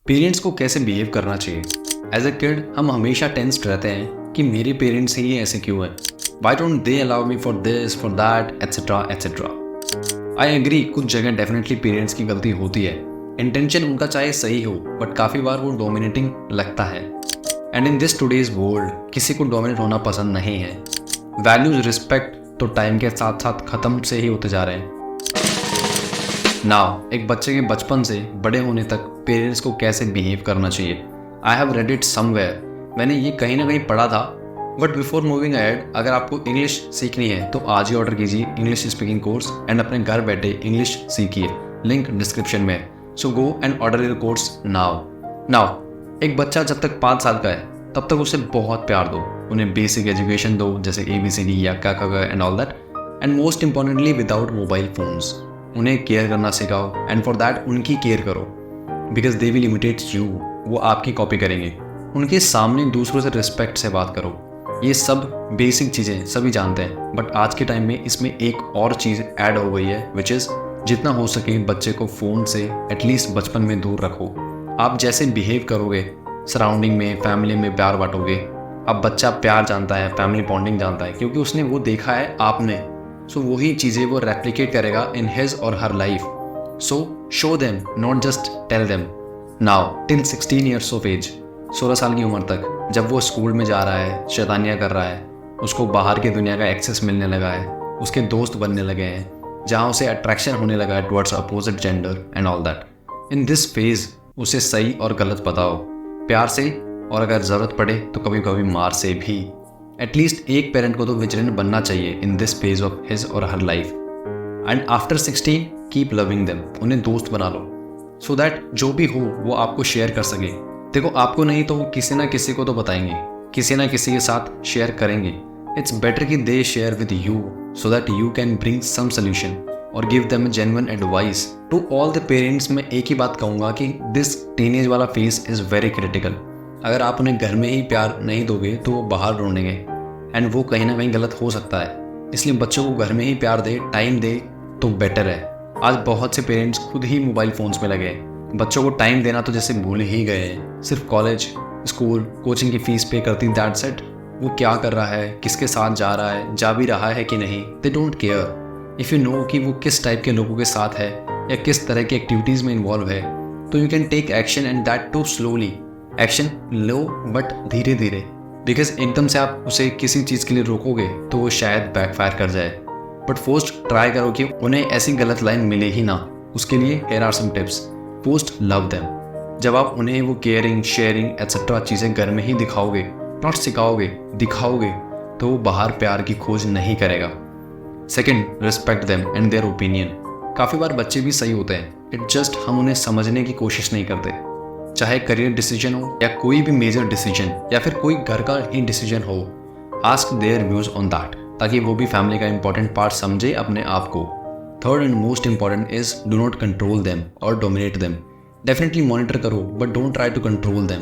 Parents को कैसे behave करना चाहिए। एज अ किड हम हमेशा टेंस्ड रहते हैं कि मेरे पेरेंट्स ही ऐसे क्यों हैं, why don't they allow me for this for that etcetera etcetera. I agree, कुछ जगह डेफिनेटली पेरेंट्स की गलती होती है, इंटेंशन उनका चाहे सही हो बट काफ़ी बार वो डोमिनेटिंग लगता है। And in this today's world किसी को डोमिनेट होना पसंद नहीं है। वैल्यूज रिस्पेक्ट तो टाइम के साथ साथ ख़त्म से ही होते जा रहे हैं। नाउ एक बच्चे के बचपन से बड़े होने तक पेरेंट्स को कैसे बिहेव करना चाहिए, I have read it somewhere, मैंने ये कहीं ना कहीं पढ़ा था। बट बिफोर मूविंग अहेड, अगर आपको इंग्लिश सीखनी है तो आज ही ऑर्डर कीजिए इंग्लिश स्पीकिंग कोर्स एंड अपने घर बैठे इंग्लिश सीखिए, लिंक डिस्क्रिप्शन में। So go and order your course now. एक बच्चा जब तक 5 साल का है तब तक उसे बहुत प्यार दो, उन्हें बेसिक एजुकेशन दो जैसे ABCD या का and all that, and most importantly without mobile phones. उन्हें केयर करना सिखाओ एंड फॉर दैट उनकी केयर करो, because they will imitate you, वो आपकी कॉपी करेंगे। उनके सामने दूसरों से रिस्पेक्ट से बात करो। ये सब बेसिक चीज़ें सभी जानते हैं, बट आज के टाइम में इसमें एक और चीज़ ऐड हो गई है विच इज़ जितना हो सके बच्चे को फ़ोन से एटलीस्ट बचपन में दूर रखो। आप जैसे बिहेव करोगे सराउंडिंग में, फैमिली में प्यार बांटोगे। अब बच्चा प्यार जानता है, फैमिली बॉन्डिंग जानता है, क्योंकि उसने वो देखा है आपने। सो वही चीज़ें वो रेप्लिकेट करेगा इन हिज और her life. So show them, not just tell them. Now till 16 years of age, 16 साल की उम्र तक, जब वो स्कूल में जा रहा है, शैतानियाँ कर रहा है, उसको बाहर की दुनिया का एक्सेस मिलने लगा है, उसके दोस्त बनने लगे हैं, जहाँ उसे अट्रैक्शन होने लगा है towards opposite gender and all that. In this phase उसे सही और गलत बताओ, प्यार से, और अगर ज़रूरत पड़े तो कभी कभी मार से भी। एटलीस्ट एक पेरेंट को तो विजिलेंट बनना चाहिए in this phase of his और her life. And after 16 keep loving them, उन्हें दोस्त बना लो सो दैट जो भी हो वो आपको शेयर कर सके। देखो, आपको नहीं तो किसी ना किसी को तो बताएंगे, किसी ना किसी के साथ शेयर करेंगे। इट्स बेटर कि they share with you so that you can bring some solution और give them genuine advice. To all the parents मैं एक ही बात कहूँगा कि दिस टीनेज वाला फेज इज़ वेरी क्रिटिकल। अगर आप उन्हें घर में ही प्यार नहीं दोगे तो वो बाहर ढूंढेंगे, एंड वो कहीं ना कहीं गलत हो सकता है। इसलिए बच्चों को घर में ही प्यार दे, टाइम दे तो बेटर है। आज बहुत से पेरेंट्स खुद ही मोबाइल फ़ोन्स में लगे हैं, बच्चों को टाइम देना तो जैसे भूल ही गए हैं। सिर्फ कॉलेज, स्कूल, कोचिंग की फ़ीस पे करती दैट्स इट। वो क्या कर रहा है, किसके साथ जा रहा है, जा भी रहा है कि नहीं, they don't care. If you know कि वो किस टाइप के लोगों के साथ है या किस तरह की एक्टिविटीज़ में इन्वॉल्व है, तो you can take action and that too slowly. Action लो बट धीरे धीरे, बिकॉज एकदम से आप उसे किसी चीज़ के लिए रोकोगे तो वो शायद बैकफायर कर जाए। बट फर्स्ट ट्राई करो कि उन्हें ऐसी गलत लाइन मिले ही ना। उसके लिए here are some tips. First, love them. जब आप उन्हें वो केयरिंग, शेयरिंग एट्सेट्रा चीज़ें घर में ही दिखाओगे, नॉट सिखाओगे, दिखाओगे, तो वो बाहर प्यार की खोज नहीं करेगा। Second, respect them and their opinion. काफ़ी बार बच्चे भी सही होते हैं, इट जस्ट हम उन्हें समझने की कोशिश नहीं करते। चाहे करियर डिसीजन हो या कोई भी मेजर डिसीजन या फिर कोई घर का ही डिसीजन हो, ask their views on that, ताकि वो भी फैमिली का इंपॉर्टेंट पार्ट समझे अपने आप को। Third and most important is do not control them और डोमिनेट देम। डेफिनेटली मॉनिटर करो but don't try to control them.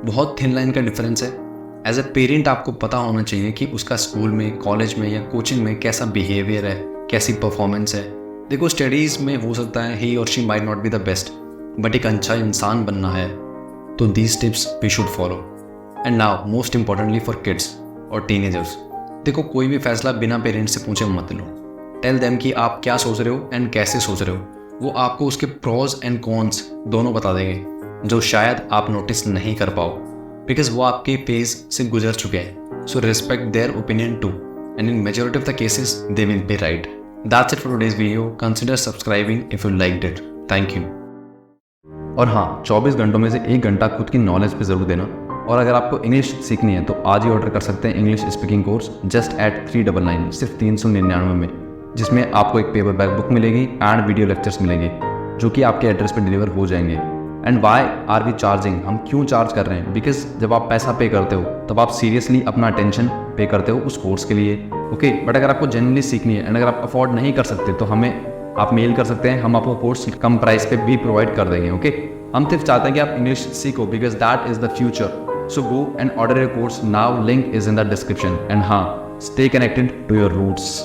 बहुत थिन लाइन का डिफरेंस है। एज अ पेरेंट आपको पता होना चाहिए कि उसका स्कूल में, कॉलेज में या कोचिंग में कैसा बिहेवियर है, कैसी परफॉर्मेंस है। देखो, स्टडीज़ में हो सकता है ही और she might not be the best, but एक अच्छा इंसान बनना है तो these tips we should follow. And now most importantly for kids और टीनेजर्स, देखो, कोई भी फैसला बिना पेरेंट्स से पूछे मत लो। टेल देम कि आप क्या सोच रहे हो एंड कैसे सोच रहे हो। वो आपको उसके प्रोज एंड कॉन्स दोनों बता देंगे, जो शायद आप नोटिस नहीं कर पाओ, बिकॉज वो आपके फेज से गुजर चुके हैं। So respect their opinion too, and in majority of the cases they will be right. That's it for today's video. Consider subscribing if you liked it. Thank you. और हाँ, 24 घंटों में से 1 घंटा खुद की नॉलेज पे ज़रूर देना। और अगर आपको इंग्लिश सीखनी है तो आज ही ऑर्डर कर सकते हैं English speaking course just at 399, सिर्फ 399 में, जिसमें आपको एक पेपर बैक बुक मिलेगी एंड वीडियो लेक्चर्स मिलेंगे जो कि आपके एड्रेस पे डिलीवर हो जाएंगे। And why are we charging, हम क्यों चार्ज कर रहे हैं? बिकॉज जब आप पैसा पे करते हो तब आप सीरियसली अपना अटेंशन पे करते हो उस कोर्स के लिए, ओके। बट अगर आपको जेन्युइनली सीखनी है एंड अगर आप अफोर्ड नहीं कर सकते तो हमें आप मेल कर सकते हैं, हम आपको कोर्स कम प्राइस पे भी प्रोवाइड कर देंगे, ओके। हम सिर्फ चाहते हैं कि आप इंग्लिश सीखो because that is the future. So go and order your course now, link is in the description. And हाँ, stay connected to your roots.